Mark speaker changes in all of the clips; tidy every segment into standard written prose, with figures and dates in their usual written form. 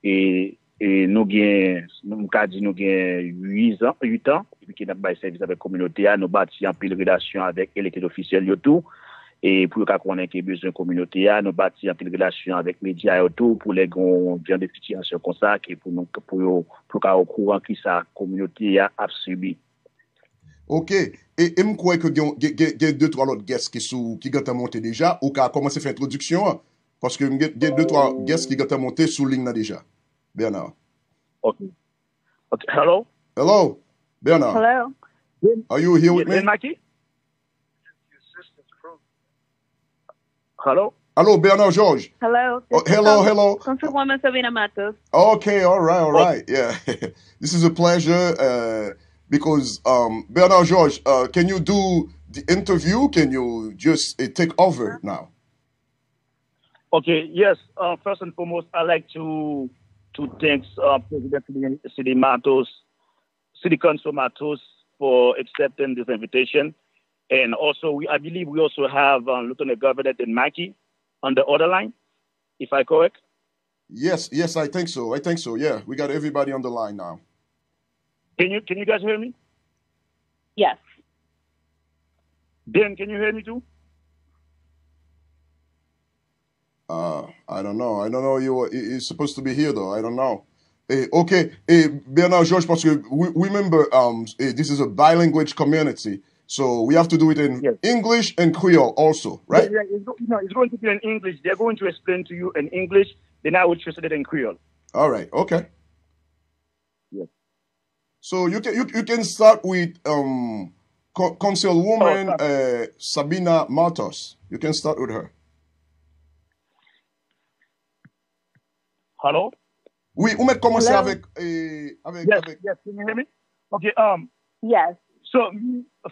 Speaker 1: et nous avons 8 ans, 8 ans, et puis nous avons service avec la communauté, nous bâti en pile relation avec l'élected officiel et tout. Et pour qu'on ait besoin de communauté, nous bâti en pile relation avec les médias et tout, pour les grands de situations comme ça, pour qu'on au courant qui sa communauté a subi.
Speaker 2: Ok, et je crois que il y a 2-3 autres guests qui ont monté déjà, ou qui ont commencé à faire l'introduction, parce que il y a 2-3 guests qui ont monté sous ligne déjà. Bernard.
Speaker 1: Okay. Hello?
Speaker 2: Hello, Bernard.
Speaker 3: Hello.
Speaker 2: Are you here with me?
Speaker 1: Mackie? Hello?
Speaker 2: Hello, Bernard George.
Speaker 3: Hello.
Speaker 2: Hello.
Speaker 3: Councilwoman Sabina Matos.
Speaker 2: Okay, all right. Yeah. This is a pleasure because Bernard George, can you do the interview? Can you just take over now?
Speaker 1: Okay, yes. First and foremost, I'd like to thank President City Matos, City Council Matos for accepting this invitation. And also, I believe we also have Lieutenant Governor Mackie on the other line, if I'm correct.
Speaker 2: Yes, I think so. Yeah, we got everybody on the line now.
Speaker 1: Can you guys hear me?
Speaker 3: Yes.
Speaker 1: Ben, can you hear me too?
Speaker 2: I don't know. You're supposed to be here though. I don't know. Okay. Bernard George, parce que remember, this is a bilingual community. So we have to do it in English and Creole also, right?
Speaker 1: Yeah, it's going to be in English. They're going to explain to you in English. Then I will translate it in Creole.
Speaker 2: All right. Okay.
Speaker 1: Yes.
Speaker 2: So you can start with Councilwoman Sabina Matos. You can start with her.
Speaker 1: Hello?
Speaker 2: Oui, on va commencer avec
Speaker 1: Yes, can you hear me? Okay,
Speaker 3: Yes.
Speaker 1: So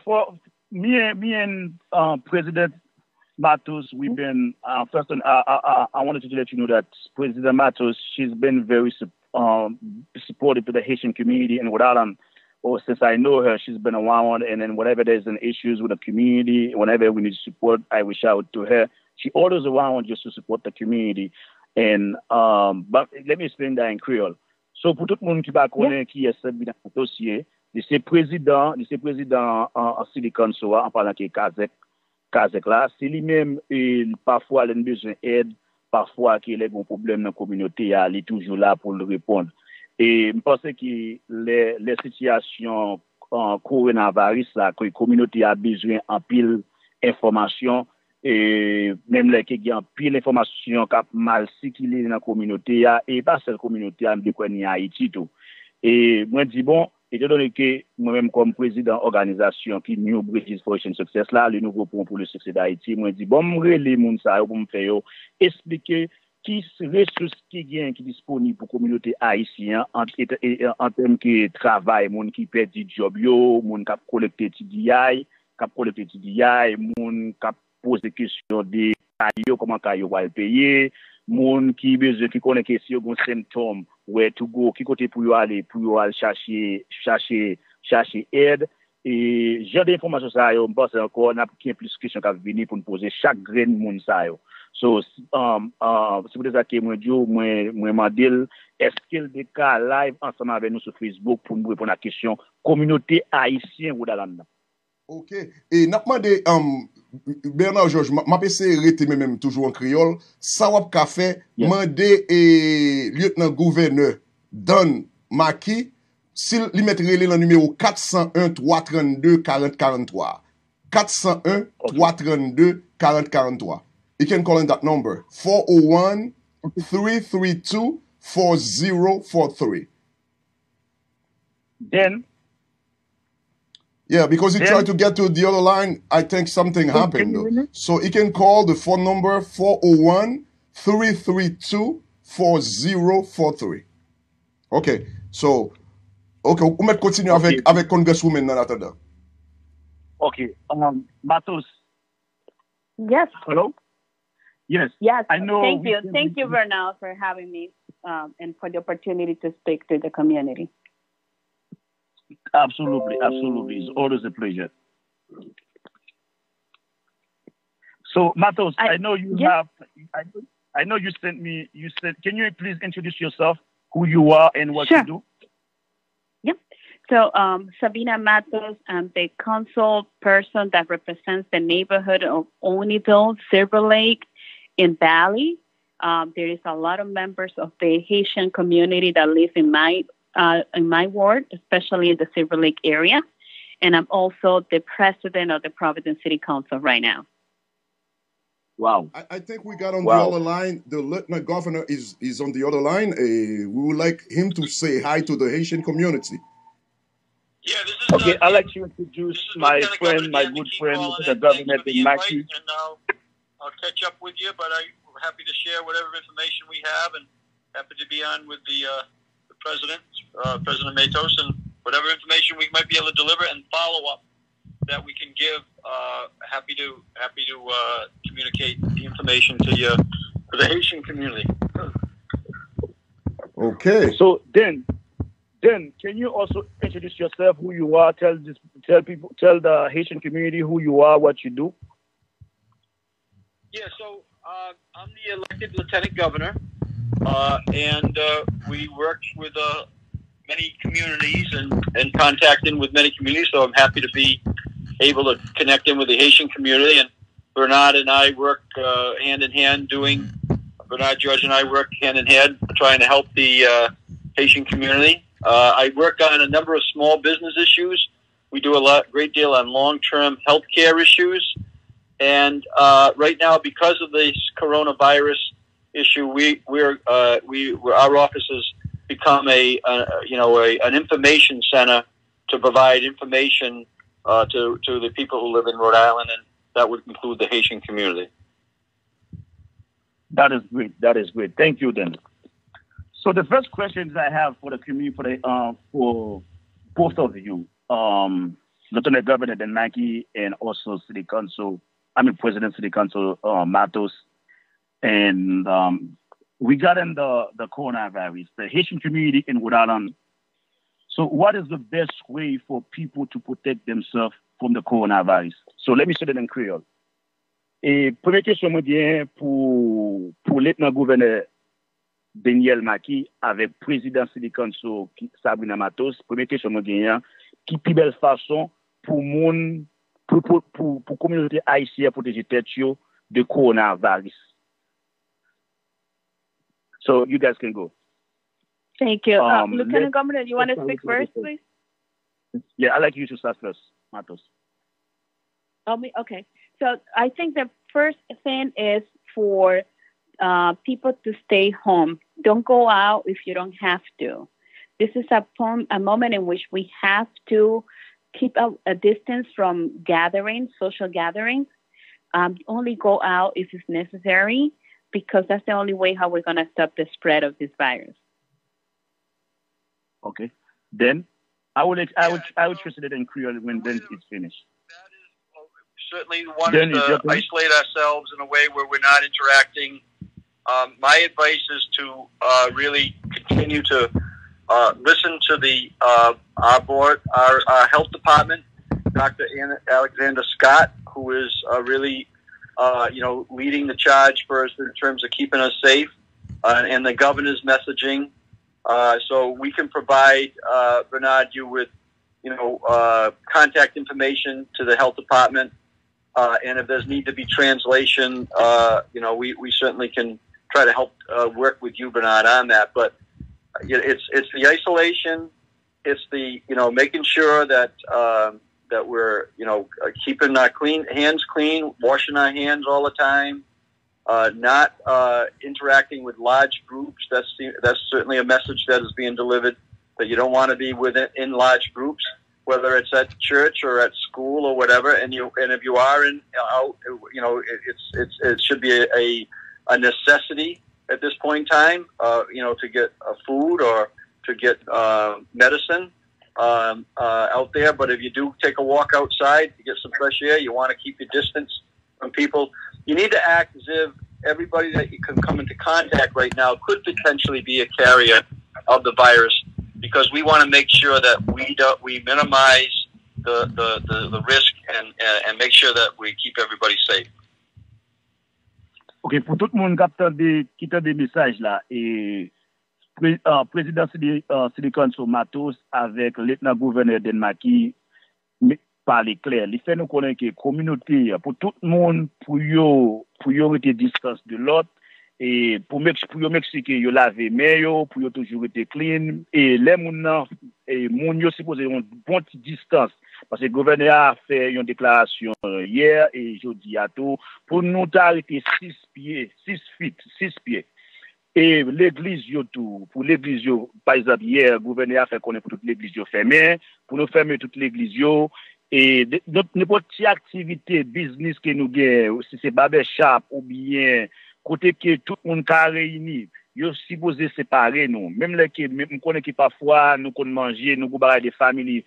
Speaker 1: for me and President Matos, we've been first. I wanted to let you know that President Matos, she's been very supportive to the Haitian community in Rhode Island. Or since I know her, she's been around, and then whenever there's an issues with the community, whenever we need support, I reach out to her. She always around just to support the community. And but let me explain that in Creole. So pour tout le monde qui va connaître qui est Sabina Matos, de ses présidents en City Council, en parlant de Kazek là, c'est lui-même, parfois, il a besoin d'aide, parfois, qu'il a un problème dans la communauté, il est toujours là pour le répondre. Et je pense que les situations coronavirus, là, que la communauté a besoin en pile d'informations, et même là, qu'il y a pile d'informations qui mal circulé dans la communauté, et pas seule communauté, mais en Haïti tout. Et moi, je dis, bon, étant donné que moi-même, comme président d'organisation qui New British Fortune Success, là, le nouveau pont pour le succès d'Haïti, moi, je dis, bon, je vais les gens pour me faire expliquer qui ressources qui sont disponibles pour la communauté haïtienne en termes de travail, les gens qui perdent du job, les gens qui collectent TDI, les gens qui posent des questions de comment ils vont payer, les gens qui connaissent des symptômes, where to go, qui côté pour aller chercher aide. Et j'ai des informations ça yo, pense encore n'a plus de questions qui venir pour nous poser chaque grain de monde ça yo. So c'est pour ça que moi mandel est-ce qu'il des cas live ensemble avec nous sur Facebook pour nous répondre à la question communauté haïtienne Rhode Island.
Speaker 2: OK. Et n'a demandé Bernard Georges, m'a essayé rester même toujours en créole, ça va ka fait mandé lieutenant gouverneur Don Maki s'il lui mettre le numéro 401 332 40 43. 401 332 40 43. You can call in that number 401 332 4043.
Speaker 1: Then
Speaker 2: yeah, because he tried to get to the other line, I think something happened though. So he can call the phone number 401 332 4043. Okay. So OK, on va continuer avec Congresswoman dans l'attendant.
Speaker 1: Okay. Matos.
Speaker 3: Yes.
Speaker 1: Hello? Yes.
Speaker 3: Yes.
Speaker 1: I know.
Speaker 3: Thank you, Bernal, for having me and for the opportunity to speak to the community.
Speaker 1: Absolutely. It's always a pleasure. So, Matos, I know you have. I know you sent me. Can you please introduce yourself who you are and what you do?
Speaker 3: Yep. So, Sabina Matos, I'm the council person that represents the neighborhood of Oneyville, Silver Lake, in Valley. There is a lot of members of the Haitian community that live in my ward, especially in the Silver Lake area. And I'm also the president of the Providence City Council right now.
Speaker 1: Wow.
Speaker 2: I think we got on the other line. The Lieutenant Governor is on the other line. We would like him to say hi to the Haitian community.
Speaker 4: Yeah, this is
Speaker 1: okay. I'd like to introduce my friend, my good friend, the governor in Mackey.
Speaker 4: And I'll catch up with you, but I'm happy to share whatever information we have, and happy to be on with the president, President Matos, and whatever information we might be able to deliver and follow up that we can give. Happy to communicate the information to you, for the Haitian community.
Speaker 2: Okay.
Speaker 1: So then, can you also introduce yourself, who you are? Tell the Haitian community who you are, what you do.
Speaker 4: Yeah. So I'm the elected lieutenant governor, and we work with many communities and contacting with many communities. So I'm happy to be able to connect in with the Haitian community. And Bernard and I work hand in hand Bernard George and I work hand in hand trying to help the Haitian community. I work on a number of small business issues. We do great deal on long-term healthcare issues. And right now, because of this coronavirus issue, our office has become an information center to provide information to the people who live in Rhode Island, and that would include the Haitian community.
Speaker 1: That is great. Thank you, then. So the first questions I have for the community, for both of you, Lieutenant Governor Denaki and also President City Council Matos, and regarding the coronavirus, the Haitian community in Rhode Island. So what is the best way for people to protect themselves from the coronavirus? So let me say that in Creole. Et première question pour lieutenant gouverneur Daniel Maki avec président City Council Sabrina Matos. Première question qui plus belle façon pour communauté haïtienne protéger tête de coronavirus. So you guys can go.
Speaker 3: Thank you. Lieutenant Governor, do you want to speak first, please?
Speaker 1: Yeah, I'd like you to start first, Matos.
Speaker 3: Okay. So I think the first thing is for people to stay home. Don't go out if you don't have to. This is a moment in which we have to keep a distance from social gatherings. Only go out if it's necessary, because that's the only way how we're going to stop the spread of this virus.
Speaker 1: Okay. Then I will translate it in Creole when then it's finished.
Speaker 4: That is certainly one to isolate ourselves in a way where we're not interacting. My advice is to really continue to listen to our board, our health department, Dr. Alexander Scott, who is really leading the charge for us in terms of keeping us safe, and the governor's messaging. So we can provide Bernard you with contact information to the health department, and if there's need to be translation, we certainly can try to help work with you, Bernard, on that. But it's the isolation, it's the making sure that that we're keeping our hands clean, washing our hands all the time, not interacting with large groups. That's certainly a message that is being delivered, that you don't want to be in large groups, whether it's at church or at school or whatever. And if you are out, it should be a necessity at this point in time, to get food or to get medicine out there. But if you do take a walk outside to get some fresh air, you want to keep your distance from people. You need to act as if everybody that you can come into contact right now could potentially be a carrier of the virus, because we want to make sure that we minimize the risk and make sure that we keep everybody safe.
Speaker 1: Ok, pour tout le monde qui t'a des messages là, et président Silicon Matos avec le lieutenant-gouverneur Denmaki parler clair. Il fait nous connaître que communauté pour tout le monde pour yo rester distance de l'autre et pour m'expliquer yo laver main yo pour yo toujours être clean et les moun et moun yo supposé une bonne distance parce que le gouverneur a fait une déclaration hier et jeudi à tout pour nous arrêter 6 pieds. Et l'église, pour l'église, par exemple, hier, le gouverneur a fait qu'on est pour toute l'église fermée, pour nous fermer toute l'église, et n'importe quelle activité, business que nous gagnons, si c'est barbershop ou bien, côté que tout le monde a réuni, nous supposé séparer nous. Même les qui, nous connaissons que parfois, nous connaissons manger, nous avons des familles,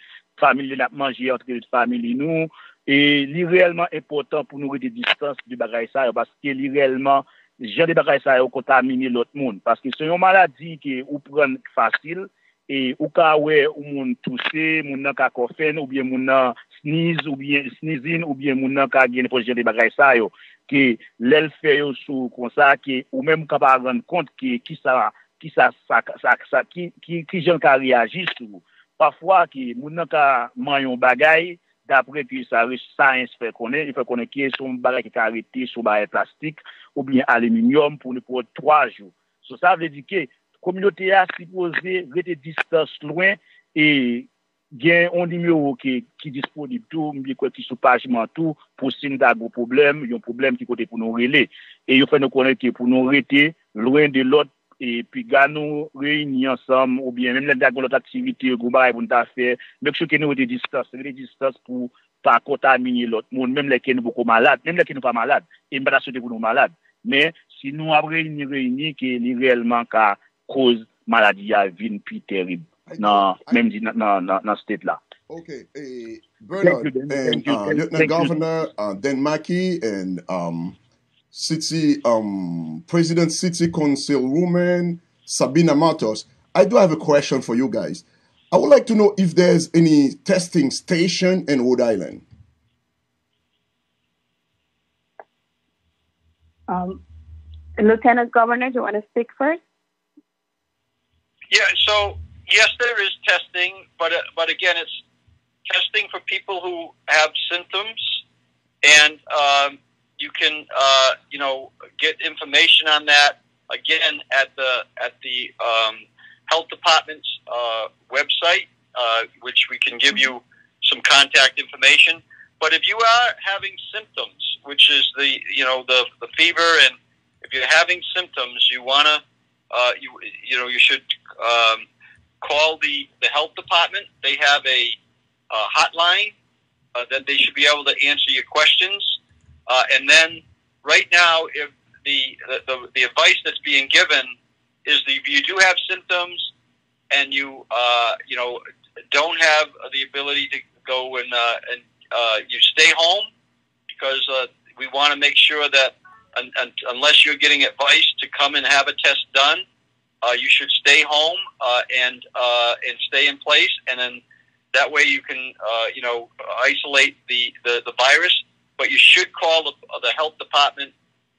Speaker 1: manger entre les familles, nous, et c'est réellement important pour nous rester distance du bagage ça, parce que c'est réellement, j'ai des bagages ça contaminer l'autre monde parce que c'est une maladie qui ou prend facile et ou ka ouais ou monde tousser moun nan ka cough ou bien moun nan sneeze ou bien sneezing ou bien moun nan ka gen projet des bagages ça yo que l'el fait yo sous comme ça que ou même ka pas rendre compte que qui gens ka réagir sur parfois que moun nan ka mayon bagay d'après que ça fait connaître il faut connaître qui son bagage qui arrêté sur bagage plastique ou bien aluminium pour 3 jours. So, ça veut dire que la communauté a supposé rester distance loin et il y a un numéro qui est disponible tout, qui sous page tout pour si nous avons un problème, il y a un problème qui côté pour nous relayer. Et il faut nous connaître pour nous rester loin de l'autre et puis nous réunir ensemble ou bien même dans l'autre activité pour nous faire, mais que nous rester distance pour pas contaminer l'autre monde, même les qui nous beaucoup malades, même les qui nous pas malades, et pas souhaiter pour nous malades. Mais si nous avons réuni qui est réellement qu'à cause maladie à vie plus terrible dans même dans state là.
Speaker 2: Okay, Bernard and Lieutenant Governor Denmaki and City President City Councilwoman Sabina Matos, I do have a question for you guys. I would like to know if there's any testing station in Rhode Island.
Speaker 3: Lieutenant Governor, do you want to speak first?
Speaker 4: Yeah, so yes, there is testing, but again, it's testing for people who have symptoms, and you can get information on that again at the health department's website, which we can give you some contact information. But if you are having symptoms, which is the fever, and if you're having symptoms, you wanna you should call the health department. They have a hotline that they should be able to answer your questions. And then right now, if the advice that's being given is that if you do have symptoms and you don't have the ability to go and you stay home, because we want to make sure that unless you're getting advice to come and have a test done, you should stay home and stay in place, and then that way you can isolate the virus. But you should call the health department,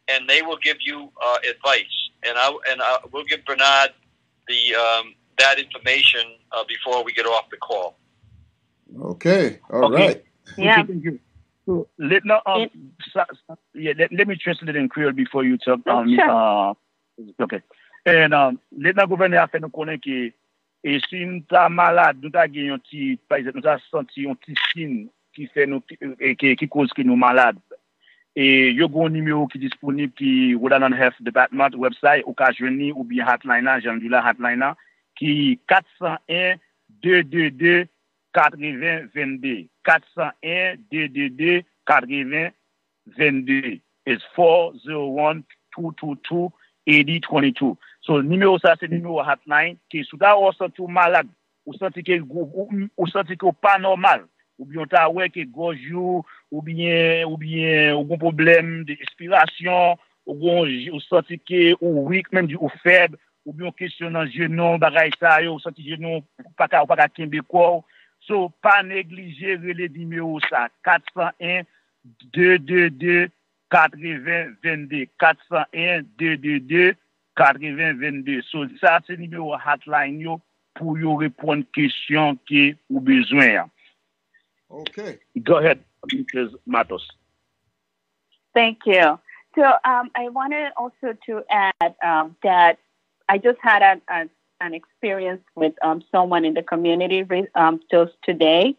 Speaker 4: and they will give you advice. And we'll give Bernard that information before we get off the call.
Speaker 2: Okay. All right.
Speaker 3: Yeah.
Speaker 1: Thank you. So let me translate in Creole before you talk.
Speaker 3: Sure.
Speaker 1: Okay. And le gouverneur a fait nous connaître que et si nous sommes malades, nous avons un petit, par exemple, nous avons senti un petit signe qui fait nous qui cause que nous malades. Et il y a un numéro qui est disponible qui Rhode Island Health Department website ou joindre ou bien hotline là, j'en dis la hotline là qui 401 222 80 22 401 222 80 22 is 401 222 8022. So numéro ça c'est numéro hotline qui sous ta ou senti malade ou senti que pas normal ou bien ta ouais que gojou ou bien ou problème d'expiration ou senti que ou weak même ou faible ou bien question dans genou bagay ça yo senti genou pas kembe quoi. So pas négliger les numéros ça 401 222 80 22 401 222 8022. So, ça, c'est le numéro hotline yo pour yo répondre question qui ou besoin.
Speaker 2: Okay.
Speaker 1: Go ahead, Mrs. Matos.
Speaker 3: Thank you. So I wanted also to add that I just had an experience with someone in the community just today.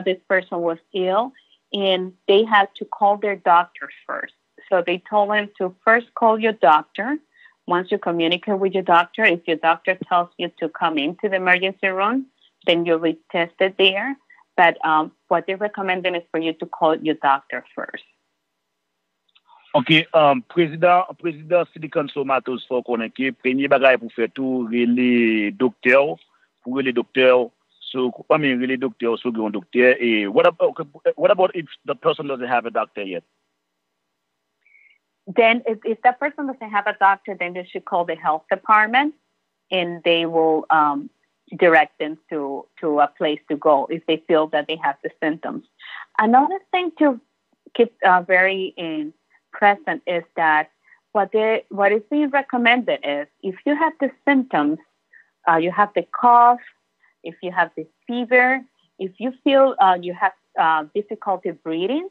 Speaker 3: This person was ill, and they had to call their doctor first. So they told him to first call your doctor. Once you communicate with your doctor, if your doctor tells you to come into the emergency room, then you'll be tested there. But what they recommended is for you to call your doctor first.
Speaker 1: Ok, président Silicon Somatos faut qu'on que premier bagage pour faire tout les docteurs pour les docteurs les docteurs second docteur et what about if the person doesn't have a doctor yet?
Speaker 3: Then if that person doesn't have a doctor, then they should call the health department and they will direct them to a place to go if they feel that they have the symptoms. Another thing to keep very present is that what is being recommended is if you have the symptoms, you have the cough, if you have the fever, if you feel you have difficulty breathing,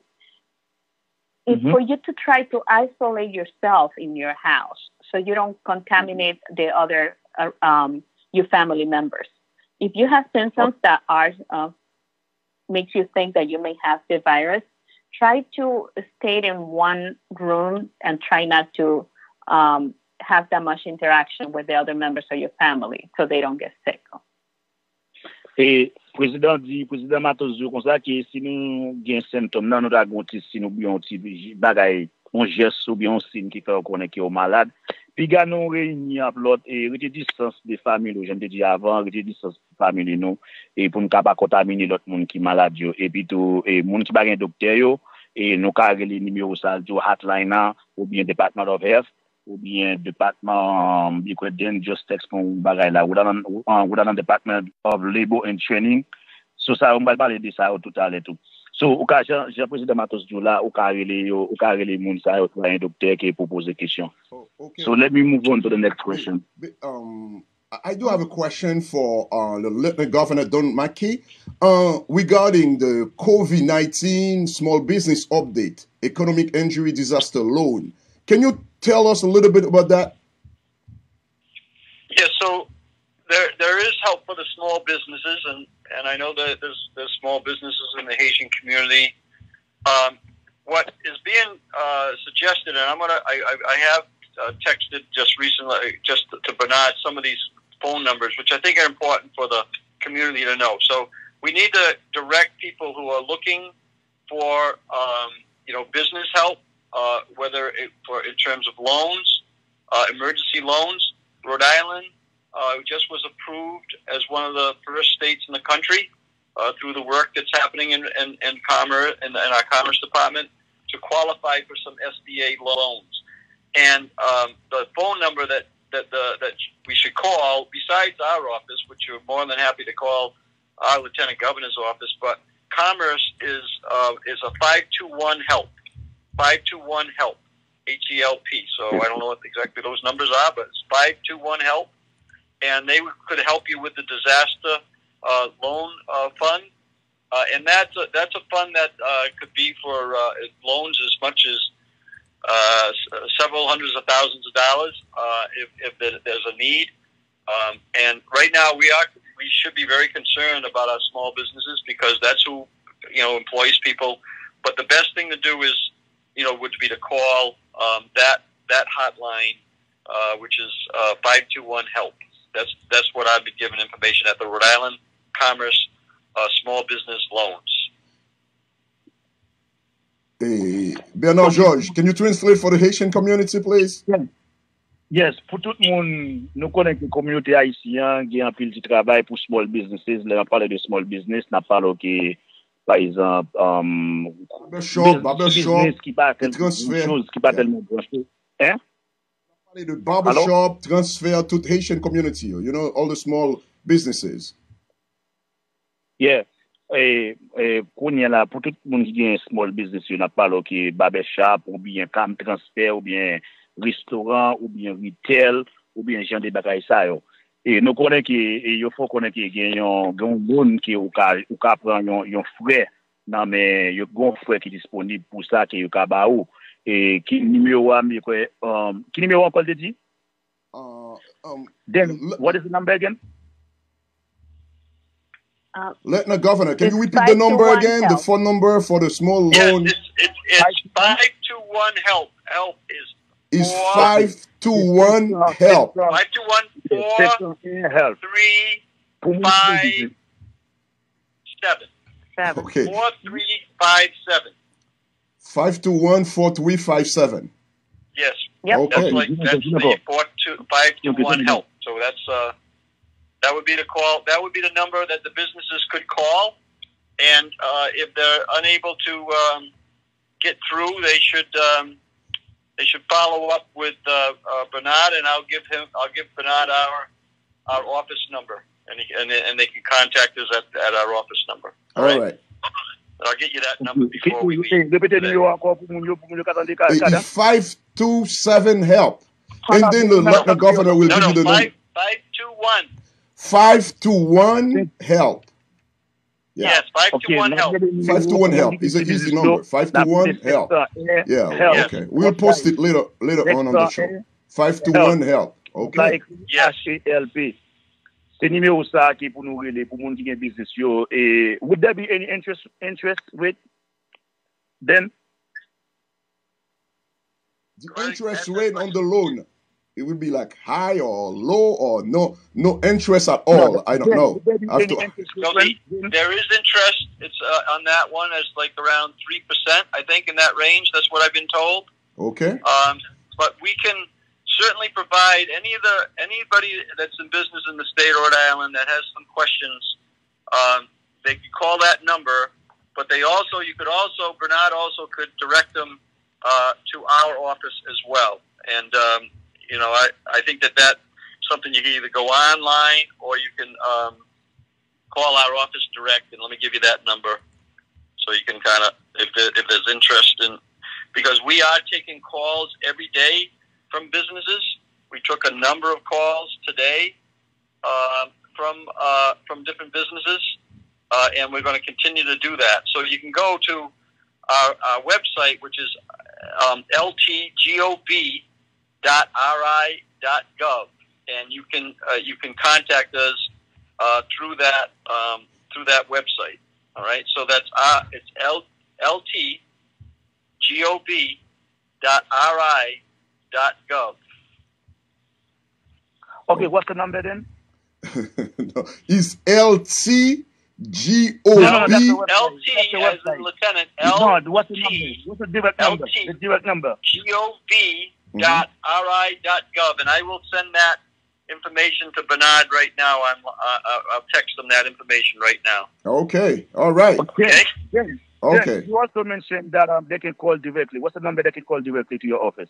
Speaker 3: it's for you to try to isolate yourself in your house so you don't contaminate the other your family members. If you have symptoms that are makes you think that you may have the virus, try to stay in one room and try not to have that much interaction with the other members of your family so they don't get sick.
Speaker 1: Et président Matos dit comme ça que si nous avons symptômes, nous avons si nous avons un bagay, un geste ou bien un signe qui fait qu'on est malade. Puis nous réunir l'autre et retirer distance des familles, je te dis avant, retirer distance des familles nous et pour ne pas contaminer l'autre monde qui malade et puis tout et monde qui pas un docteur et nous carrer les numéros ça du hotline ou bien Department of Health ou bien département just text pour bagay là ou dans Department of Labor and Training. So ça on va parler de ça tout à l'heure tout. So au cas Jean président Matos dit là au carrer les monde ça un docteur qui pose question.
Speaker 2: Okay.
Speaker 1: So let me move on to the next question.
Speaker 2: I do have a question for the Lieutenant Governor Don Mackey regarding the COVID-19 small business update, economic injury disaster loan. Can you tell us a little bit about that?
Speaker 4: Yeah, so there is help for the small businesses, and I know that there's small businesses in the Haitian community. What is being suggested, and I have texted just recently, just to Bernard, some of these phone numbers, which I think are important for the community to know. So we need to direct people who are looking for, business help, whether in terms of loans, emergency loans. Rhode Island just was approved as one of the first states in the country through the work that's happening in Commerce in our Commerce Department to qualify for some SBA loans. And the phone number that we should call, besides our office, which you're more than happy to call our Lieutenant Governor's office, but Commerce is a 521-HELP, 521-HELP, HELP. So I don't know what exactly those numbers are, but it's 521-HELP, and they could help you with the disaster loan fund, and that's a fund that could be for loans as much as several hundreds of thousands of dollars if there's a need. And right now we should be very concerned about our small businesses because that's who employs people. But the best thing to do is would be to call that hotline, which is 521-HELP. That's what I've been given information at the Rhode Island Commerce Small Business Loans.
Speaker 2: Bernard George, can you translate for the Haitian community, please?
Speaker 1: Yes, pour tout le monde, nous connaissons que la communauté haïtienne qui a un peu de travail pour small businesses. Là, on parle de small business, on parle que, par exemple,
Speaker 2: barbershop,
Speaker 1: qui pas tellement chose, qui pas tellement branché. Hein?
Speaker 2: The barbershop, transfer to the Haitian community, all the small businesses.
Speaker 1: Yeah. Pour tout le monde qui a un small business, on a parlé que barbershop ou bien cam transfer ou bien restaurant ou bien retail ou bien gens de bagaille ça yo. Et nous connaissons que il faut connaître qu'il y a un bon qui ou ka prendre un frais non mais il y a un frais qui est disponible pour ça que yo ka ba ou et qui numéro qui numéro encore de dit then what is the number again?
Speaker 2: Lieutenant Governor, can you repeat the number again? Help. The phone number for the small loan?
Speaker 4: Yes, it's 521 help. Help
Speaker 2: is 521 help.
Speaker 4: 521 help. 4357.
Speaker 2: Okay.
Speaker 4: 4357.
Speaker 2: 521-4357.
Speaker 4: Yes.
Speaker 3: Yep.
Speaker 2: Okay.
Speaker 4: That's the 521 help. So that's that would be the call. That would be the number that the businesses could call, and if they're unable to get through, they should follow up with Bernard, and I'll give Bernard our office number, and they can contact us at our office number.
Speaker 2: All right.
Speaker 4: I'll get you that number before we leave.
Speaker 2: It's 527 help, and then the governor will give you the number.
Speaker 4: 521.
Speaker 2: 521 help.
Speaker 4: Yeah. Yes, 521 help.
Speaker 2: 521 help is an easy number. 521 help. Yeah. Okay. We'll post it later on the show. 521 help. Okay.
Speaker 4: Yes.
Speaker 1: HLP. C'est numéro ça qui pour nous relayer pour monde qui gagne business yo. Et would there be any interest rate then?
Speaker 2: The interest rate on the loan, it would be like high or low or no interest at all. I don't know.
Speaker 4: There is interest. It's on that one. It's like around 3%, I think, in that range. That's what I've been told.
Speaker 2: Okay.
Speaker 4: But we can certainly provide anybody that's in business in the state of Rhode Island that has some questions. They could call that number, but Bernard also could direct them to our office as well. And I think that's something you can either go online or you can call our office direct. And let me give you that number so you can kind of, if there's interest in, because we are taking calls every day from businesses. We took a number of calls today from different businesses, and we're going to continue to do that. So you can go to our website, which is ltgov.ri.gov, and you can contact us through that website. All right, so that's it's ltgov.ri.gov.
Speaker 1: Okay, what's the number then?
Speaker 2: No, it's LTGOB.
Speaker 4: LT as in lieutenant.
Speaker 1: No, what's the number? What's the direct number? The direct number.
Speaker 4: gov.ri.gov, and I will send that information to Bernard right now. I'll text him that information right now.
Speaker 2: Okay. All right.
Speaker 1: Okay. Yes.
Speaker 2: Okay.
Speaker 1: You also mentioned that they can call directly. What's the number they can call directly to your office?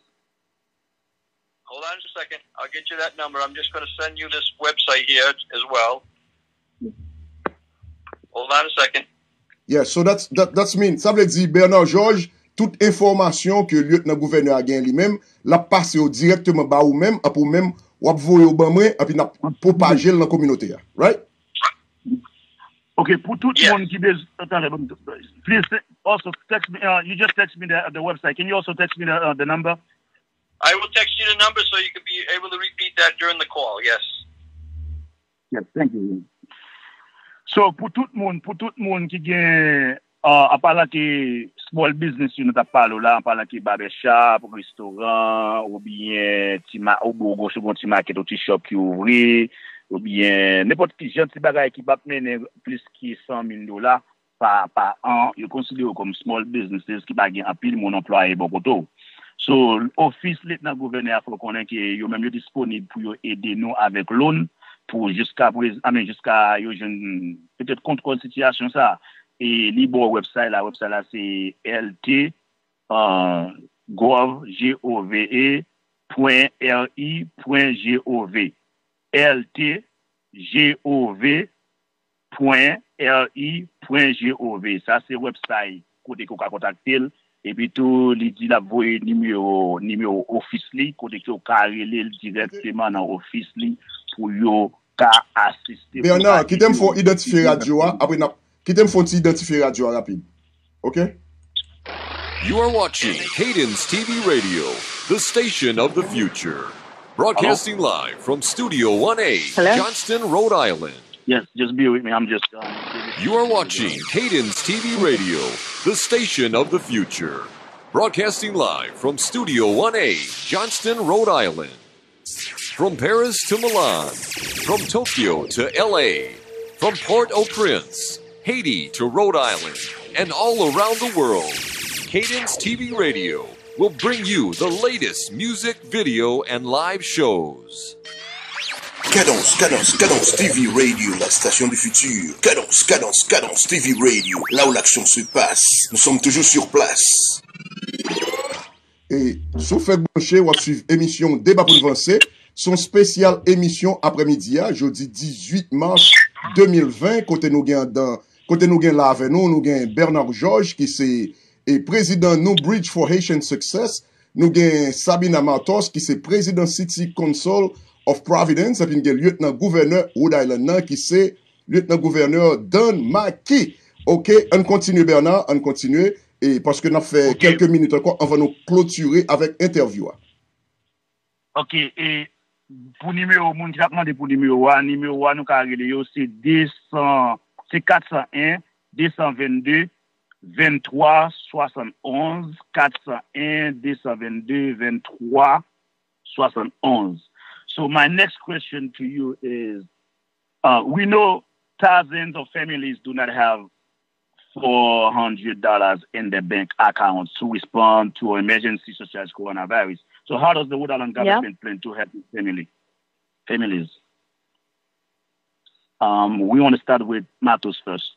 Speaker 4: Hold on just a second. I'll get you that number. I'm just going to send you this website here as well. Hold on a second.
Speaker 2: Yeah, so that's mean. Ça veut dire Bernard Georges, toute information que le lieutenant-gouverneur a gagné lui-même, l'a passé directement ba ou même, pour même ou voyer au ban moi et puis n'a propager dans la communauté, right?
Speaker 1: Okay, pour tout le monde qui please also text me. You just text me the website. Can you also text me the number?
Speaker 4: I will text you the number so you can be able to repeat that during the call. Yes.
Speaker 1: Yes, thank you. So pour tout le monde qui gagne à part que small business you nous parle là, à part que barbershop, restaurant ou bien petit market ou petit shop qui ouvre ou bien n'importe qui gentil bagage qui va mener plus que $100,000 par an, you consider comme small businesses qui va gagner un pile mon employé beaucoup. So office lieutenant-gouverneur faut connaître que yo même disponible pour aider nous avec loan pour jusqu'à peut-être contrôle situation ça et libre website là c'est ltgove.ri.gov ltgov.ri.gov ça c'est website côté qu'on contacter et puis tout il dit la voyer numéro office li côté que carrelé directement dans office li pour yo ka assister.
Speaker 2: Bernard, qui t'aime faut identifier radio après qui t'aime faut identifier radio rapide. OK?
Speaker 5: You are watching Hayden's TV Radio, the station of the future. Broadcasting live from Studio 1A,
Speaker 3: Hello?
Speaker 5: Johnston, Rhode Island.
Speaker 1: Yes, just be with me. I'm just
Speaker 5: You are watching Hayden's TV Radio, the station of the future. Broadcasting live from Studio 1A, Johnston, Rhode Island. From Paris to Milan, from Tokyo to LA, from Port-au-Prince, Haiti to Rhode Island, and all around the world, Hayden's TV Radio will bring you the latest music, video, and live shows.
Speaker 6: Cadence TV Radio, la station du futur. Cadence TV Radio, là où l'action se passe. Nous sommes toujours sur place.
Speaker 2: Et sous fait brancher, on va suivre émission Débat pour avancer, son spécial émission après-midi, jeudi 18 mars 2020, côté nous gain là avec nous gain Bernard Georges, qui c'est président New Bridge for Haitian Success, nous gain Sabina Matos, qui c'est président City Council of Providence, et puis nous lieutenant gouverneur Rhode Island, qui c'est lieutenant gouverneur Don Mackey. OK, on continue Bernard, on continue. Et parce que nous avons fait quelques minutes encore, on va nous clôturer avec interview.
Speaker 1: OK, et pour numéro, mon qui a demandé pour numéro 1, nous avons c'est 401 222 23 71 401 222 23 71. So my next question to you is, we know thousands of families do not have $400 in their bank accounts to respond to emergencies such as coronavirus. So how does the Rhode Island government plan to help families? We want to start with Matos first.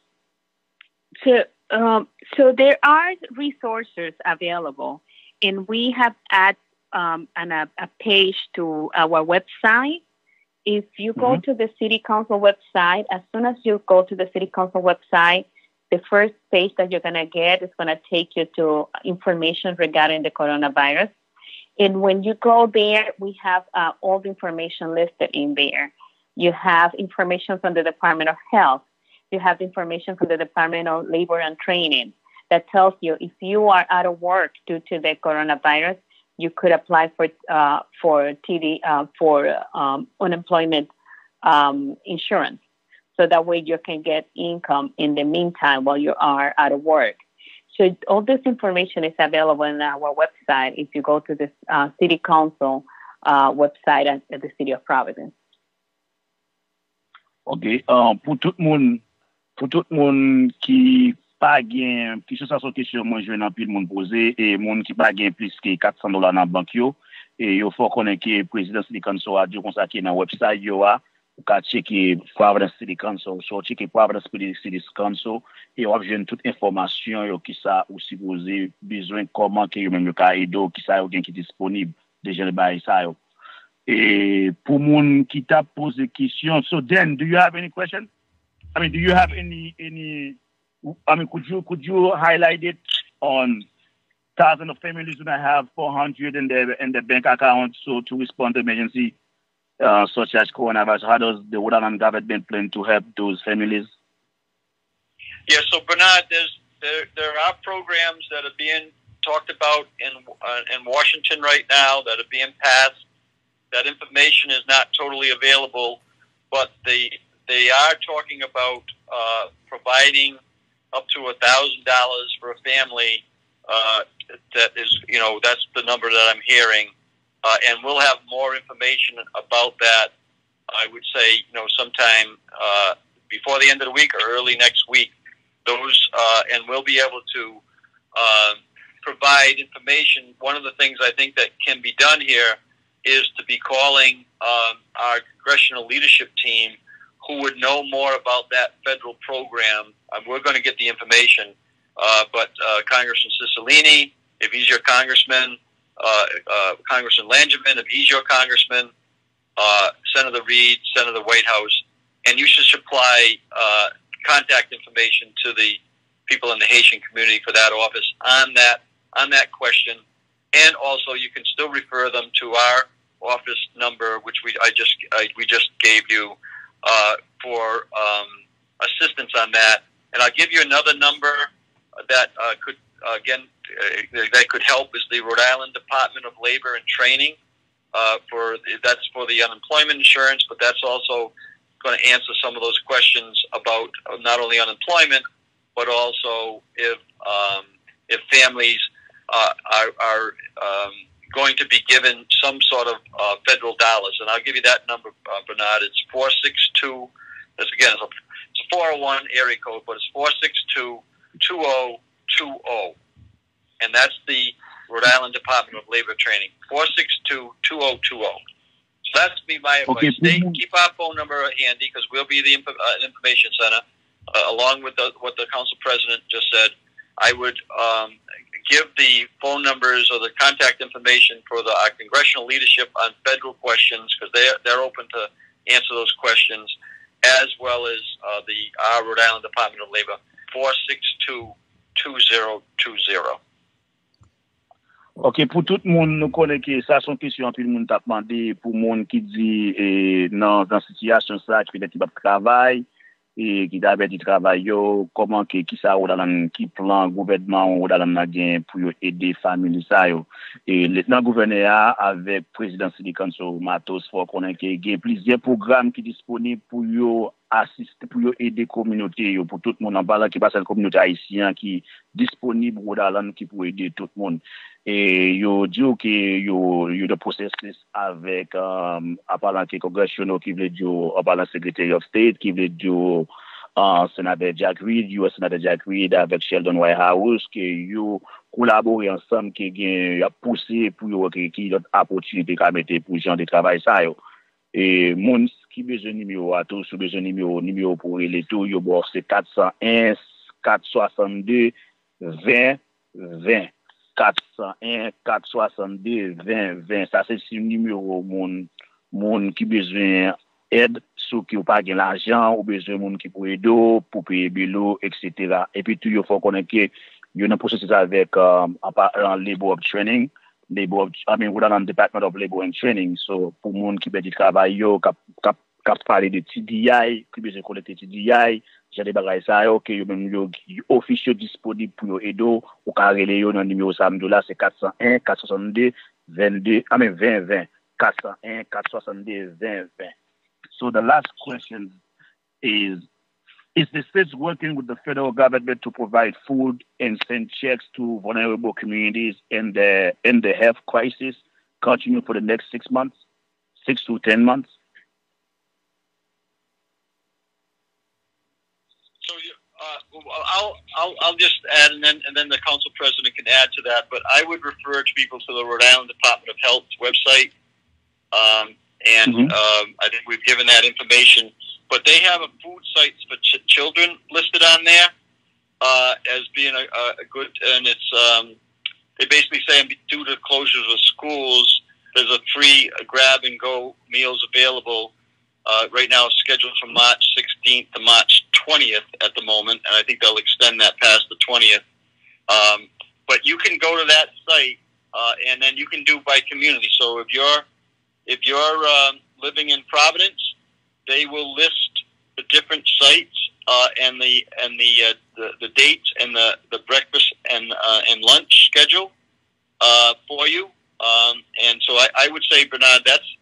Speaker 3: So there are resources available, and we have added a page to our website. If you go to the City Council website, as soon as you go to the City Council website, the first page that you're going to get is going to take you to information regarding the coronavirus. And when you go there, we have all the information listed in there. You have information from the Department of Health. You have information from the Department of Labor and Training that tells you if you are out of work due to the coronavirus, you could apply for unemployment insurance. So that way you can get income in the meantime while you are out of work. So all this information is available on our website if you go to the City Council website at the City of Providence.
Speaker 1: OK. Pour tout le monde qui pas gain, qui ça son question moi je n'en pile monde poser et monde qui pas gain plus que $400 dans banque yo et yo faut connaître que président City Council a dit consacrer dans website yo a ou ka checker Providence City Council, so checker Providence City Council et on obtient toute information yo qui ça ou supposé besoin comment que yo même yo ka aider qui ça yo gain qui disponible déjà le bail ça yo. Et pour moun qui t'a posé question, so then do you have any question? I mean, do you have any I mean, could you highlight it on thousands of families who don't have $400 in their bank account, so to respond to emergency such as coronavirus? How does the Rhode Island government plan to help those families?
Speaker 4: Yeah, so Bernard, there are programs that are being talked about in Washington right now that are being passed. That information is not totally available, but they are talking about providing up to $1,000 for a family. That is, that's the number that I'm hearing, and we'll have more information about that. I would say, sometime before the end of the week or early next week. And we'll be able to provide information. One of the things I think that can be done here is to be calling our congressional leadership team who would know more about that federal program. We're going to get the information, but Congressman Cicilline, if he's your congressman, Congressman Langevin, if he's your congressman, Senator Reid, Senator Whitehouse, and you should supply contact information to the people in the Haitian community for that office on that on that question. And also, you can still refer them to our office number, which we just gave you for assistance on that. And I'll give you another number that could that could help is the Rhode Island Department of Labor and Training. That's for the unemployment insurance, but that's also going to answer some of those questions about not only unemployment, but also if families are going to be given some sort of federal dollars. And I'll give you that number, Bernard. It's 462. It's a 401 area code, but it's 462-2020. And that's the Rhode Island Department of Labor Training, 462-2020. So that's my advice. Keep our phone number handy because we'll be the information center, along with what the council president just said. I would give the phone numbers or the contact information for our congressional leadership on federal questions because they're open to answer those questions, as well as our Rhode Island Department of Labor, 462-2020.
Speaker 1: Ok, pour tout le monde, nous connaissons que ça sont questions que le monde t'a demandé pour le monde qui dit dans situation ça qui peut-être pas de travail et qui d'abord du travail comment qui ça qui plan gouvernement ou dans la gain pour aider famille ça et le gouverneur avec président City Council Matos faut connaître qu'il y a plusieurs programmes qui disponibles pour assister pour aider communauté pour tout le monde en parlant qui passe la communauté haïtienne qui disponible Rhode Island qui pour aider tout le monde. Et yo dit que yo le processus avec apparemment que congressional qui veut dire apparemment Secretary of State qui veut dire sénateur Jack Reed, US sénateur Jack Reed avec Sheldon Whitehouse que yo collaborer ensemble qui a poussé pour qui d'autres opportunités qu'a mettre pour gens de travail ça yo. Et mon qui besoin numéro à tout sous besoin numéro pour les tout yo bon c'est 401 462 20 20 401 462 20 20 ça c'est le numéro mon qui besoin aide sous qui ou pas gain l'argent ou besoin monde qui pour aider pour payer bilo etc. Et puis tout il faut connaître que il y a un processus avec labor of training Rhode Island Department of Labor and Training. So pour monde qui veut du travail yo cap parler de TDI qui besoin collecter TDI j'ai des bagages ça OK yo même yo officiel disponible pour aider ou carrelé yo dans numéro samedi là c'est 401 462 22 20 20 401 462 20 20. So the last question is the states working with the federal government to provide food and send checks to vulnerable communities in the health crisis continue for the next 6 months, 6 to 10 months?
Speaker 4: So I'll just add, and then the council president can add to that. But I would refer to people to the Rhode Island Department of Health website, I think we've given that information. But they have a food sites for children listed on there as being a good, and it's they basically say due to closures of schools, there's a free grab and go meals available. Right now, scheduled from March 16th to March 20th at the moment, and I think they'll extend that past the 20th. But you can go to that site, and then you can do by community. So if you're living in Providence, they will list the different sites and the dates and the breakfast and lunch schedule for you. And so I would say, Bernard, that's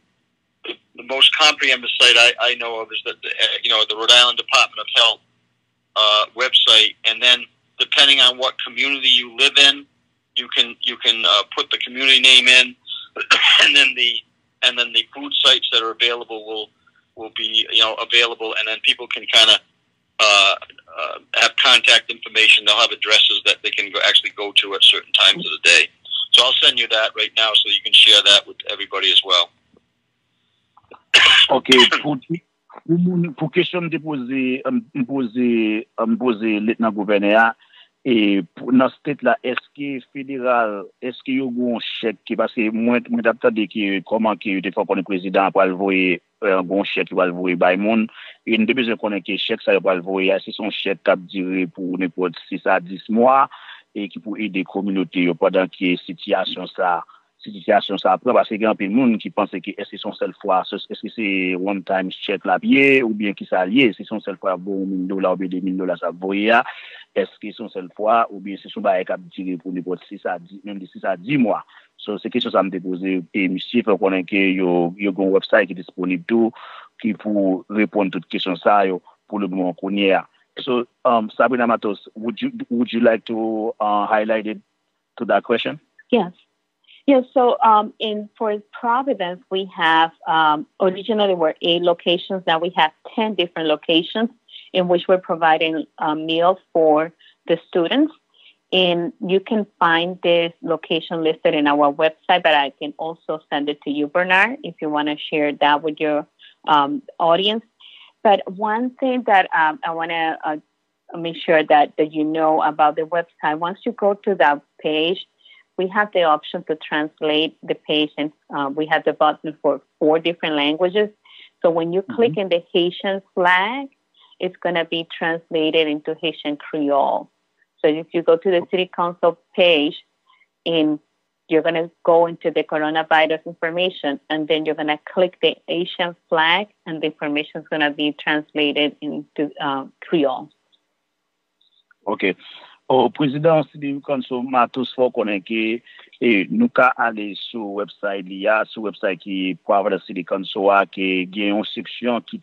Speaker 4: the most comprehensive site I know of is that the Rhode Island Department of Health website. And then depending on what community you live in, you can put the community name in, and then the food sites that are available will be available, and then people can kind of have contact information. They'll have addresses that they can actually go to at certain times of the day. So I'll send you that right now so you can share that with everybody as well.
Speaker 1: OK, pour question de poser lieutenant gouverneur et pour dans state là est-ce que fédéral est-ce que yo gon chèque parce que moi d'attendre que comment que des fois qu'on est président pour envoyer un bon chèque va envoyer by monde et nous besoin connaître que chèque ça va envoyer c'est son chèque cap durer pour n'importe 6 à 10 mois et qui pour aider communauté pendant que situation ça après parce qu'il y a un peu de monde qui pense que est-ce que son seule fois est-ce que c'est one time check la pied ou bien qui ça lié c'est son seule fois bon $1,000 ou bien $2,000 ça voyer est-ce que son seule fois ou bien c'est son bail cap tiré pour n'importe si ça dit même si ça 10 mois so c'est quelque chose à me déposer et monsieur faut connaître que yo un website qui est disponible tout qui pour répondre toutes questions ça yo pour le moment qu'on y est. So Sabrina Matos, would you like to highlight it to that question?
Speaker 3: Yes. Yeah, so for Providence, we have originally were 8 locations. Now we have 10 different locations in which we're providing meals for the students. And you can find this location listed in our website, but I can also send it to you, Bernard, if you want to share that with your audience. But one thing that I want to make sure that you know about the website, once you go to that page, we have the option to translate the page, and we have the button for 4 different languages. So when you click in the Haitian flag, it's going to be translated into Haitian Creole. So if you go to the City Council page, you're going to go into the coronavirus information, and then you're going to click the Haitian flag, and the information is going to be translated into Creole.
Speaker 1: Okay. Au président City Council Matos faut connaître que nous ka aller sur website website qui Providence City Council qui gagne une section qui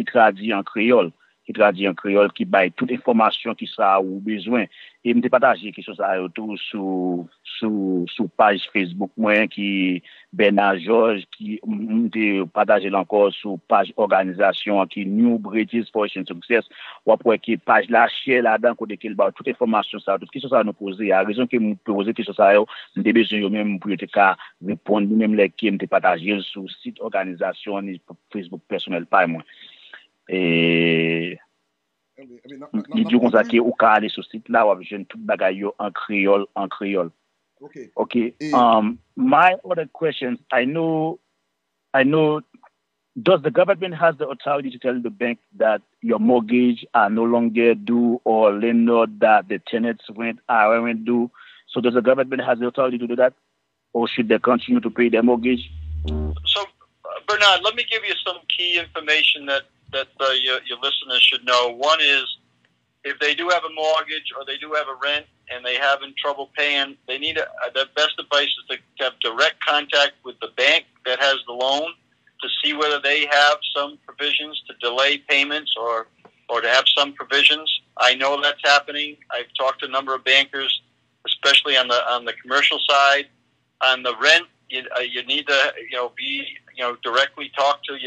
Speaker 1: traduit en créole qui baille toute information qui sera ou besoin et me partager quelque chose à autour sur page Facebook moi qui Bernard Georges qui me partager encore sur page organisation qui New British for Success ou après qui page la share là-dedans côté qu'il ba toute information ça toute question ça nous poser à raison que me poser question ça yo me besoin yo même pour te ka répondre même les qui me partager sur site organisation Facebook personnel pas moi. Et du coup ça qui au cas aller sur site là ou jeune tout bagaille en créole okay my other questions I know does the government has the authority to tell the bank that your mortgage are no longer due or landlord that the tenants rent aren't due, so does the government has the authority to do that, or should they continue to pay their mortgage?
Speaker 4: So Bernard, let me give you some key information that your listeners should know. One is, if they do have a mortgage or they do have a rent and they having trouble paying, they need the best advice is to have direct contact with the bank that has the loan to see whether they have some provisions to delay payments or to have some provisions. I know that's happening. I've talked to a number of bankers, especially on the commercial side. On the rent, you need to directly talk to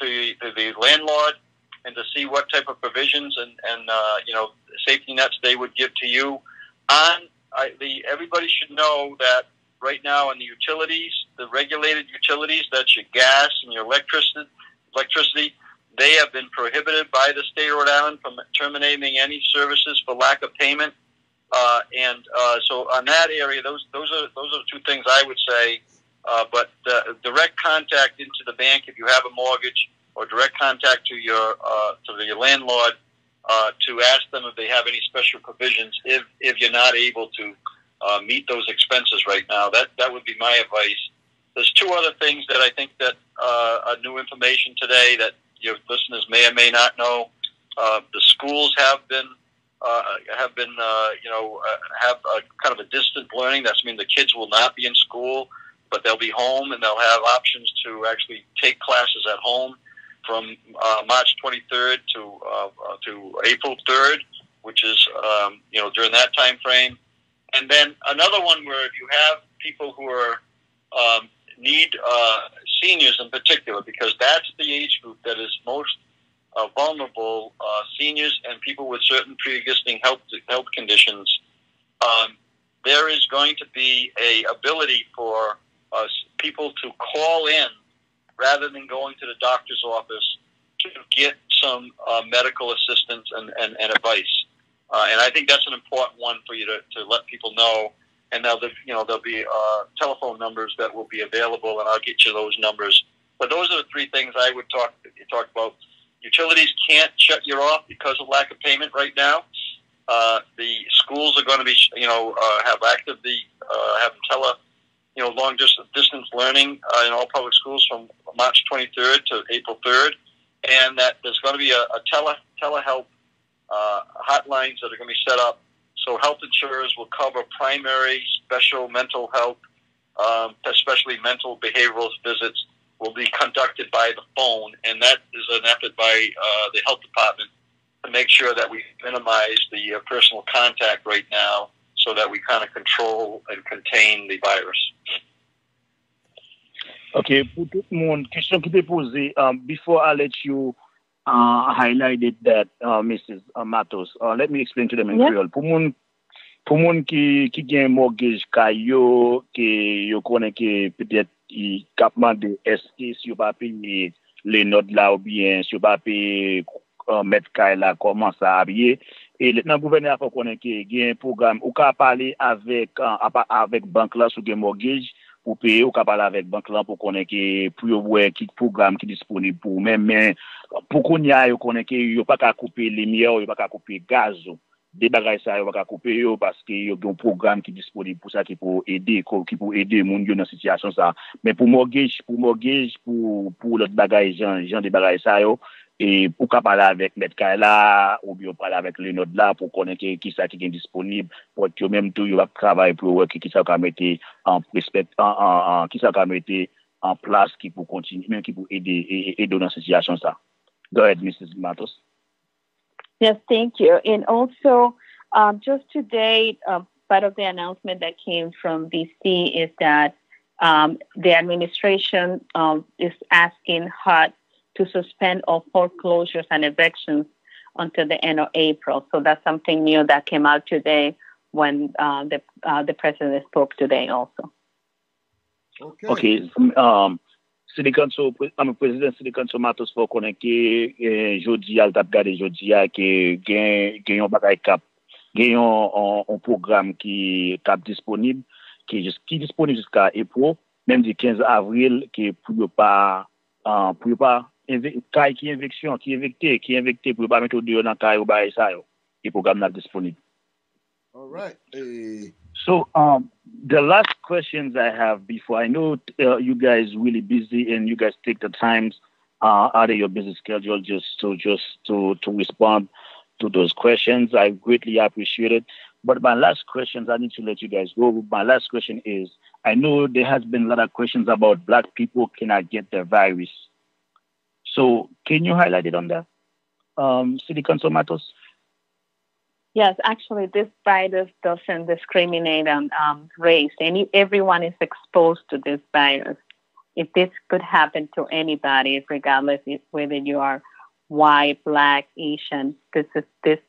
Speaker 4: the landlord and to see what type of provisions and safety nets they would give to you. Everybody should know that right now in the utilities, the regulated utilities, that's your gas and your electricity, they have been prohibited by the state of Rhode Island from terminating any services for lack of payment. So on that area, those are the 2 things I would say. But direct contact into the bank if you have a mortgage, or direct contact to your landlord to ask them if they have any special provisions if you're not able to meet those expenses right now. That would be my advice. There's 2 other things that I think that are new information today that your listeners may or may not know. The schools have a kind of a distant learning. That's mean the kids will not be in school, but they'll be home and they'll have options to actually take classes at home from March 23rd to April 3rd, which is during that time frame. And then another one where if you have people who are need seniors in particular, because that's the age group that is most vulnerable, seniors and people with certain pre-existing health conditions, there is going to be a ability for people to call in rather than going to the doctor's office to get some medical assistance and advice. And I think that's an important one for you to let people know. And now there'll be telephone numbers that will be available, and I'll get you those numbers. But those are the 3 things I would talk about. Utilities can't shut you off because of lack of payment right now. The schools are going to be, have long distance learning in all public schools from March 23rd to April 3rd, and that there's going to be a telehealth hotlines that are going to be set up. So health insurers will cover primary, special mental health, especially mental behavioral visits will be conducted by the phone, and that is an effort by the health department to make sure that we minimize the personal contact right now so that we kind of control and contain the virus.
Speaker 1: Okay, pour tout le monde, question qui t'est posée, before I let you highlight it that, Mrs. Matos, let me explain to them in Creole. Pour moun qui gen mortgage kayo, qui yo connaît que peut-être il capable de est-ce si yo pas payer les notes là ou bien si yo pas payer mettre kay là comment ça habiller et le gouverneur a fait connaître que gen programme ou ka parler avec banque là sur gen mortgage pour payer ou ka parler avec banque là pour connaître que pour yo voir qui programme qui disponible pour même pour qu'on y a yo connaître que yo pas ka couper lumière yo pas ka couper gaz des bagages ça va couper yo parce que y a un programme qui est disponible pour ça qui pour aider moun yo dans situation ça mais pour mortgage pour l'autre bagage gens des bagages ça yo et pour parler avec mettre là ou bien parler avec les notes là pour connaître qui ça qui est disponible pour que même tout yo va travailler pour qui ça va mettre en qui ça va mettre en place qui pour continuer même qui pour aider dans situation ça. Go ahead, Mrs. Matos.
Speaker 3: Yes, thank you. And also, just today, part of the announcement that came from DC is that the administration is asking HUD to suspend all foreclosures and evictions until the end of April. So that's something new that came out today when the president spoke today also.
Speaker 1: Okay. City Council, President City Council Matos for connecter jodi al tap gade jodi a que gen yon bagay cap gen yon programme qui cap disponible qui disponible jusqu'à April même du 15 avril qui pour pas qui éviction qui évicté pour pas mettre dehors dans kay ou ba ça yo et programme là disponible.
Speaker 2: All right.
Speaker 1: So, the last questions I have before, I know you guys really busy and you guys take the times out of your busy schedule just to respond to those questions. I greatly appreciate it. But my last questions, I need to let you guys go. My last question is, I know there has been a lot of questions about Black people cannot get the virus. So, can you highlight it on that, City Council Matos?
Speaker 3: Yes, actually, this virus doesn't discriminate on race. Everyone is exposed to this virus. If this could happen to anybody, regardless of whether you are white, Black, Asian, this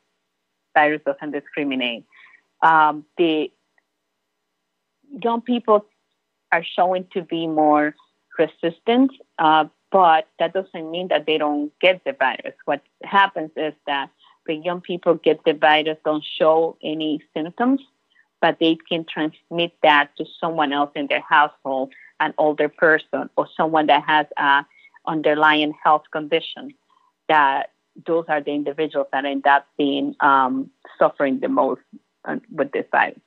Speaker 3: virus doesn't discriminate. The young people are showing to be more resistant, but that doesn't mean that they don't get the virus. What happens is that the young people get the virus, don't show any symptoms, but they can transmit that to someone else in their household, an older person, or someone that has an underlying health condition. That those are the individuals that end up being suffering the most with this virus.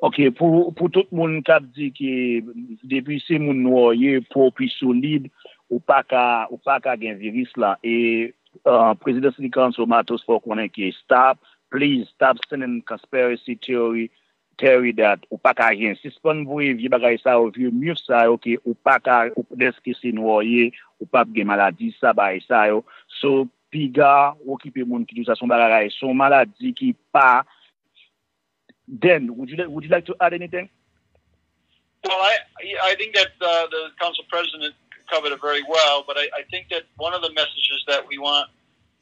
Speaker 1: Ok, pour tout le monde qui a dit que depuis ces moun noyé pour plus solide ou pas qu'à gen virus là et President City Council Matos for Koneke, please stop sending conspiracy theory that ou pas qu'à gen suspend vous vieux bagay ça ou vieux mieux ça OK ou pas qu'à ou deske si noyé ou pas gen maladie ça bagay ça yo so piga occuper moun qui tout ça son bagay son maladie qui pas. Dan, would you like to add anything?
Speaker 4: Well, I think that the council president covered it very well, but I think that one of the messages that we want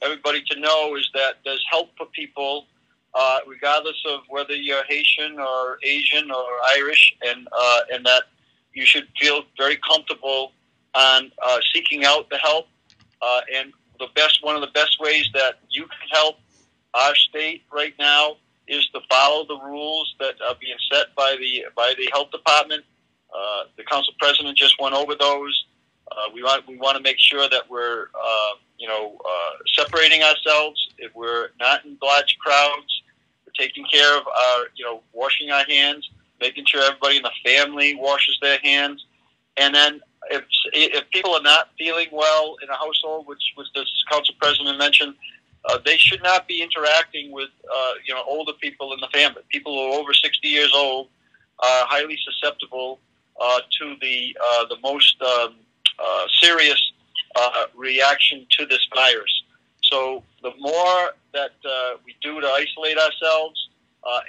Speaker 4: everybody to know is that there's help for people, regardless of whether you're Haitian or Asian or Irish, and that you should feel very comfortable on seeking out the help. And one of the best ways that you can help our state right now is to follow the rules that are being set by the health department. The council president just went over those. We want to make sure that we're separating ourselves. If we're not in large crowds, we're taking care of our washing our hands, making sure everybody in the family washes their hands, and then if people are not feeling well in a household, which the council president mentioned, they should not be interacting with older people in the family. People who are over 60 years old are highly susceptible to the most serious reaction to this virus. So the more that we do to isolate ourselves,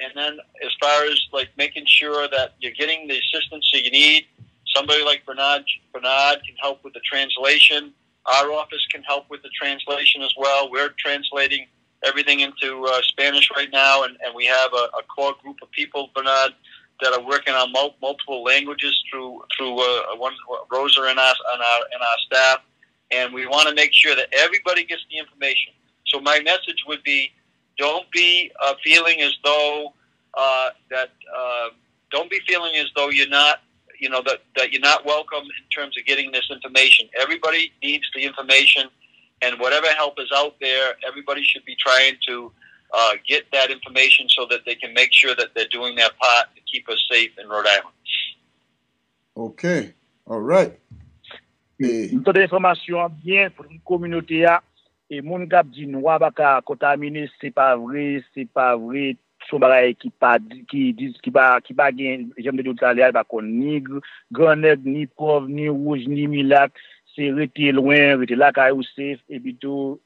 Speaker 4: and then as far as like making sure that you're getting the assistance that you need, somebody like Bernard can help with the translation. Our office can help with the translation as well. We're translating everything into Spanish right now, and we have a core group of people, Bernard, that are working on multiple languages through Rosa and our staff, and we want to make sure that everybody gets the information. So my message would be: don't be feeling as though you're not. That you're not welcome in terms of getting this information. Everybody needs the information, and whatever help is out there, everybody should be trying to get that information so that they can make sure that they're doing their part to keep us safe in Rhode Island.
Speaker 2: Okay, all right.
Speaker 1: Toute information bien pour une communauté et moun k'ap di nou baka contaminer, c'est pas vrai. Son bagay qui pas gen j'aime de aller ba kon ni grand ni pauvre ni rouge ni milac, c'est rester loin, rester là ka ou safe et puis tout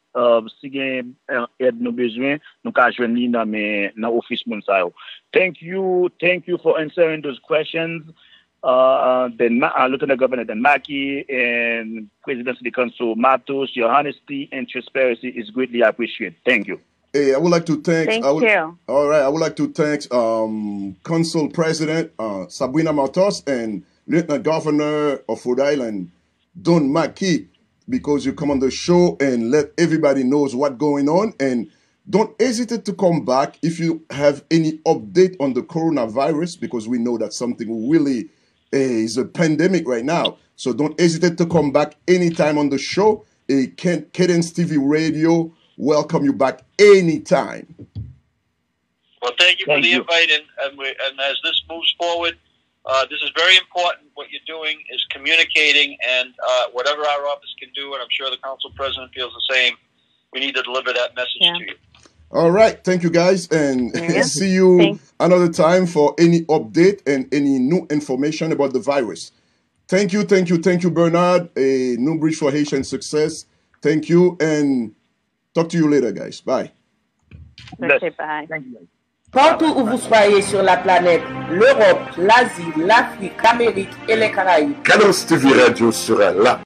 Speaker 1: si gen aide nos besoins nous ka joindre dans office moun sa yo. Thank you for answering those questions. Lieutenant Governor Dan Mackey and President of the Council Matos, your honesty and transparency is greatly appreciated. Thank you.
Speaker 2: Hey, I would like to thank.
Speaker 3: Thank you.
Speaker 2: All right, I would like to thank Council President Sabrina Matos and Lieutenant Governor of Rhode Island Don Mackey, because you come on the show and let everybody knows what's going on, and don't hesitate to come back if you have any update on the coronavirus, because we know that something really is a pandemic right now. So don't hesitate to come back anytime on the show. Cadence TV Radio welcome you back anytime.
Speaker 4: Well, thank you for the invite, and as this moves forward, this is very important. What you're doing is communicating, and whatever our office can do, and I'm sure the council president feels the same, we need to deliver that message to you.
Speaker 2: All right. Thank you, guys, and see you another time for any update and any new information about the virus. Thank you, Bernard. A New Bridge for Haitian Success. Thank you, and talk to you later, guys. Bye.
Speaker 3: Okay, bye.
Speaker 1: Thank you.
Speaker 7: Partout où vous soyez sur la planète, l'Europe, l'Asie, l'Afrique, l'Amérique et les Caraïbes,
Speaker 6: Cadence TV Radio sera là.